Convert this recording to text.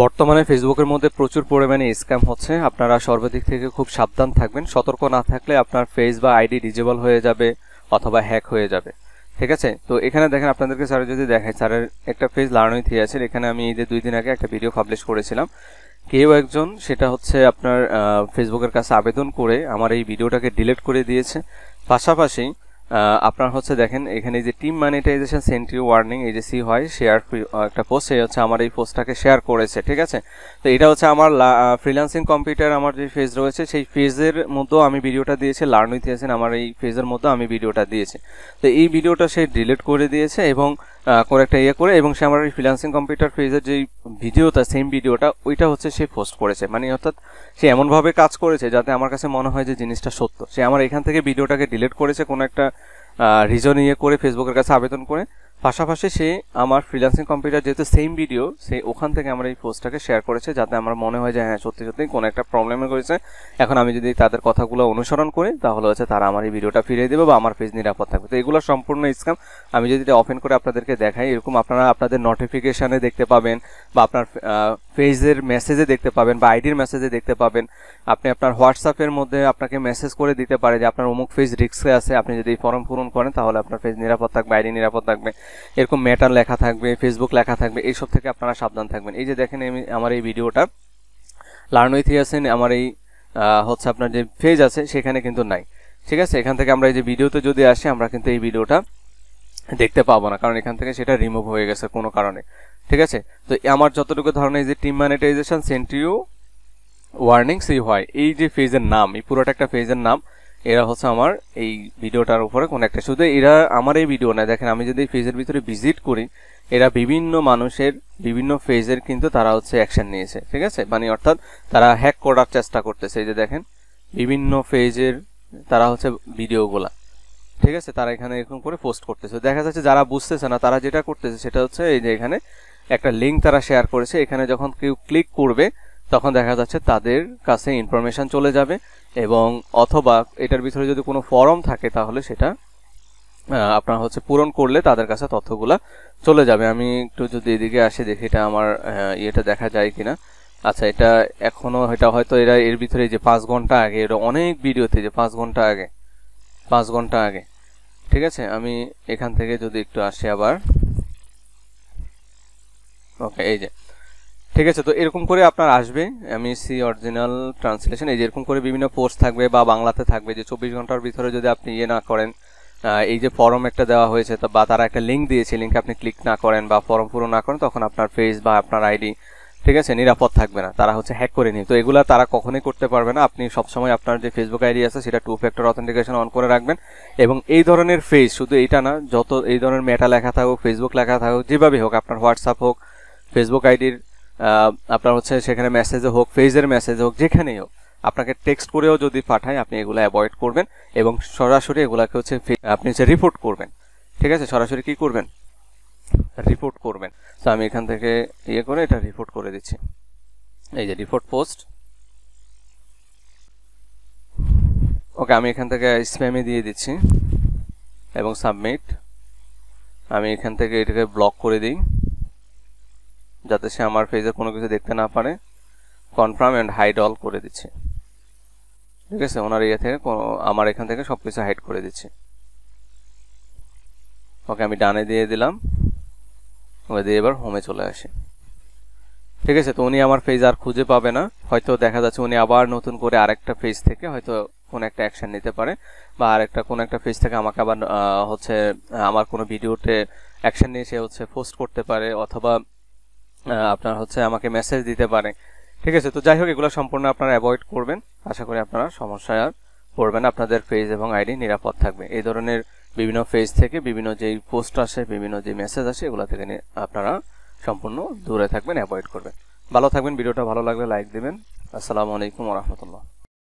বর্তমানে ফেসবুকের মধ্যে প্রচুর পরিমাণে স্ক্যাম হচ্ছে। আপনারা সর্বদিক থেকে খুব সাবধান থাকবেন। সতর্ক না থাকলে আপনার ফেস বা আইডি ডিজেবল হয়ে যাবে অথবা হ্যাক হয়ে যাবে। ঠিক আছে, তো এখানে দেখেন আপনাদেরকে স্যার যদি দেখায়, স্যারের একটা পেজ লার্ন উইথ ইয়াসির। এখানে আমি ঈদের 2 দিন আগে একটা ভিডিও পাবলিশ করেছিলাম। কেউ একজন সেটা হচ্ছে আপনার ফেসবুকের কাছে আবেদন করে আমার এই ভিডিওটাকে ডিলিট করে দিয়েছে। পাশাপাশি আপনার হচ্ছে দেখেন এখানে যে team monetization sent you warning, এই যে সি হয় শেয়ার একটা পোস্ট, সে হচ্ছে আমার এই পোস্টটাকে শেয়ার করেছে। ঠিক আছে, তো এটা হচ্ছে আমার ফ্রিল্যান্সিং কম্পিউটার আমার যে পেজ রয়েছে সেই পেজের মধ্যেও আমি ভিডিওটা দিয়েছি, লার্ন উইথ ইয়াসিন আমার এই পেজের মধ্যে আমি ভিডিওটা দিয়েছি। তো এই ভিডিওটা সে ডিলিট করে দিয়েছে এবং করে একটা করে, এবং সে আমার এই ফ্রিল্যান্সিং কম্পিউটার পেজের যেই ভিডিওটা সেম ভিডিওটা ওইটা হচ্ছে সে পোস্ট করেছে। মানে অর্থাৎ সে এমনভাবে কাজ করেছে যাতে আমার কাছে মনে হয় যে জিনিসটা সত্য। সে আমার এখান থেকে ভিডিওটাকে ডিলিট করেছে কোনো একটা রিজন করে ফেসবুকের কাছে আবেদন করে। পাশাপাশি সে আমার ফ্রিল্যান্সিং কম্পিউটার যেহেতু সেম ভিডিও, সে ওখান থেকে আমার এই পোস্টটাকে শেয়ার করেছে যাতে আমার মনে হয় যে হ্যাঁ সত্যি সত্যি কোনো একটা প্রবলেমে করেছে। এখন আমি যদি তাদের কথাগুলো অনুসরণ করি তাহলে হচ্ছে তারা আমার এই ভিডিওটা ফিরিয়ে দেবে বা আমার পেজ নিরাপদ থাকবে। তো এগুলো সম্পূর্ণ স্ক্যাম। আমি যদি এটা ওপেন করে আপনাদেরকে দেখাই, এরকম আপনারা আপনাদের নোটিফিকেশানে দেখতে পাবেন বা আপনার পেজের মেসেজে দেখতে পাবেন বা আইডির মেসেজে দেখতে পাবেন। আপনি আপনার হোয়াটসঅ্যাপের মধ্যে আপনাকে মেসেজ করে দিতে পারে যে আপনার অমুক পেজ রিস্কে আছে, আপনি যদি ফর্ম পূরণ করেন তাহলে আপনার পেজ নিরাপদ থাকবে, আইডি নিরাপদ থাকবে। এরকম মেটার লেখা থাকবে, ফেসবুক লেখা থাকবে, এইসব থেকে আপনারা সাবধান থাকবেন। এই যে দেখেন আমি আমার এই ভিডিওটা লার্ন উইথ ইয়াসিন আমার এই হচ্ছে আপনার যে পেজ আছে সেখানে কিন্তু নাই। ঠিক আছে, এখান থেকে আমরা এই যে ভিডিওতে যদি আসি আমরা কিন্তু এই ভিডিওটা দেখতে পাবো না, কারণ এখান থেকে সেটা রিমুভ হয়ে গেছে কোনো কারণে। ঠিক আছে, তো আমার যতটুকু ধারণা এই যে team monetization sent you warning সি হয়, এই যে পেজের নাম, এই পুরোটা একটা পেজের নাম। এরা হচ্ছে আমার এই ভিডিওটার উপরে কোনো একটা, শুধু এরা আমার এই ভিডিও না, দেখেন আমি যদি পেজের ভিতরে ভিজিট করি, এরা বিভিন্ন মানুষের বিভিন্ন পেজের কিন্তু তারা হচ্ছে অ্যাকশন নিয়েছে। ঠিক আছে, মানে অর্থাৎ তারা হ্যাক করার চেষ্টা করতেছে। এই যে দেখেন বিভিন্ন পেজের তারা হচ্ছে ভিডিওগুলা, ঠিক আছে, তারা এখানে এরকম করে পোস্ট করতেছে। দেখা যাচ্ছে যারা বুঝতেছে না তারা যেটা করতেছে সেটা হচ্ছে এই যে এখানে একটা লিঙ্ক তারা শেয়ার করেছে, এখানে যখন কেউ ক্লিক করবে তখন দেখা যাচ্ছে তাদের কাছে ইনফরমেশন চলে যাবে, এবং অথবা এটার ভিতরে যদি কোনো ফর্ম থাকে তাহলে সেটা আপনার হচ্ছে পূরণ করলে তাদের কাছে তথ্যগুলা চলে যাবে। আমি একটু যদি এদিকে আসি দেখি এটা আমার ইয়েটা দেখা যায় কিনা। আচ্ছা, এটা এখনো এটা হয়তো এরা এর ভিতরে যে 5 ঘন্টা আগে, এটা অনেক ভিডিওতে যে 5 ঘন্টা আগে। ঠিক আছে, আমি এখান থেকে যদি একটু আসি আবার, ওকে, এই যে ঠিক আছে, তো এরকম করে আপনার আসবে আমি সি অরিজিনাল ট্রান্সলেশন, এই যে এরকম করে বিভিন্ন পোস্ট থাকবে বা বাংলাতে থাকবে যে 24 ঘন্টার ভিতরে যদি আপনি না করেন, এই যে ফর্ম একটা দেওয়া হয়েছে বা তারা একটা লিঙ্ক দিয়েছে, লিঙ্কে আপনি ক্লিক না করেন বা ফর্ম পূরণ না করেন, তখন আপনার পেজ বা আপনার আইডি ঠিক আছে নিরাপদ থাকবে না, তারা হচ্ছে হ্যাক করে নিয়ে। তো এগুলা তারা কখনোই করতে পারবে না। আপনি সবসময় আপনার যে ফেসবুক আইডি আছে সেটা 2 ফ্যাক্টর অথেন্টিকেশন অন করে রাখবেন। এবং এই ধরনের পেজ, শুধু এইটা না, যত এই ধরনের মেটা লেখা থাকুক, ফেসবুক লেখা থাকুক, যেভাবে হোক, আপনার হোয়াটসঅ্যাপ হোক, ফেসবুক আইডির আপনার হচ্ছে সেখানে মেসেজে হোক, পেজের মেসেজে হোক, যেখানেই হোক, আপনাকে টেক্সট করেও যদি পাঠায় আপনি এগুলো অ্যাভয়েড করবেন এবং সরাসরি এগুলাকে হচ্ছে আপনি হচ্ছে রিপোর্ট করবেন। ঠিক আছে, সরাসরি কি করবেন, রিপোর্ট করবেন। তো আমি এখান থেকে করে এটা রিপোর্ট করে দিচ্ছি। এই যে রিপোর্ট পোস্ট, ওকে, আমি এখান থেকে স্প্যামে দিয়ে দিচ্ছি এবং সাবমিট। আমি এখান থেকে এটাকে ব্লক করে দিই যাতে সে আমার পেজে কোনো কিছু দেখতে না পারে। কনফার্ম অ্যান্ড হাইড অল করে দিচ্ছি। ঠিক আছে, ওনার ইয়ে থেকে আমার এখান থেকে সবকিছু হাইড করে দিচ্ছি। ওকে, আমি ডানে দিয়ে দিলাম, ওকে দিয়ে এবার হোমে চলে আসি। ঠিক আছে, তো উনি আমার পেজ আর খুঁজে পাবে না। হয়তো দেখা যাচ্ছে উনি আবার নতুন করে আরেকটা পেজ থেকে হয়তো কোনো একটা অ্যাকশন নিতে পারে, বা আরেকটা কোনো একটা পেজ থেকে আমাকে আবার হচ্ছে আমার কোনো ভিডিওতে অ্যাকশন নিয়ে সে হচ্ছে পোস্ট করতে পারে, অথবা আপনার হচ্ছে আমাকে মেসেজ দিতে পারে। ঠিক আছে, তো যাই হোক, এগুলো সম্পূর্ণ আপনারা অ্যাভয়েড করবেন। আশা করি আপনারা সমস্যায় আর পড়বেন, আপনাদের পেজ এবং আইডি নিরাপদ থাকবে। এই ধরনের বিভিন্ন পেজ থেকে বিভিন্ন যেই পোস্ট আসে, বিভিন্ন যে মেসেজ আসে, এগুলো থেকে আপনারা সম্পূর্ণ দূরে থাকবেন, অ্যাভয়েড করবেন। ভালো থাকবেন। ভিডিওটা ভালো লাগলে লাইক দিবেন। আসসালামু আলাইকুম ওয়া রাহমাতুল্লাহ।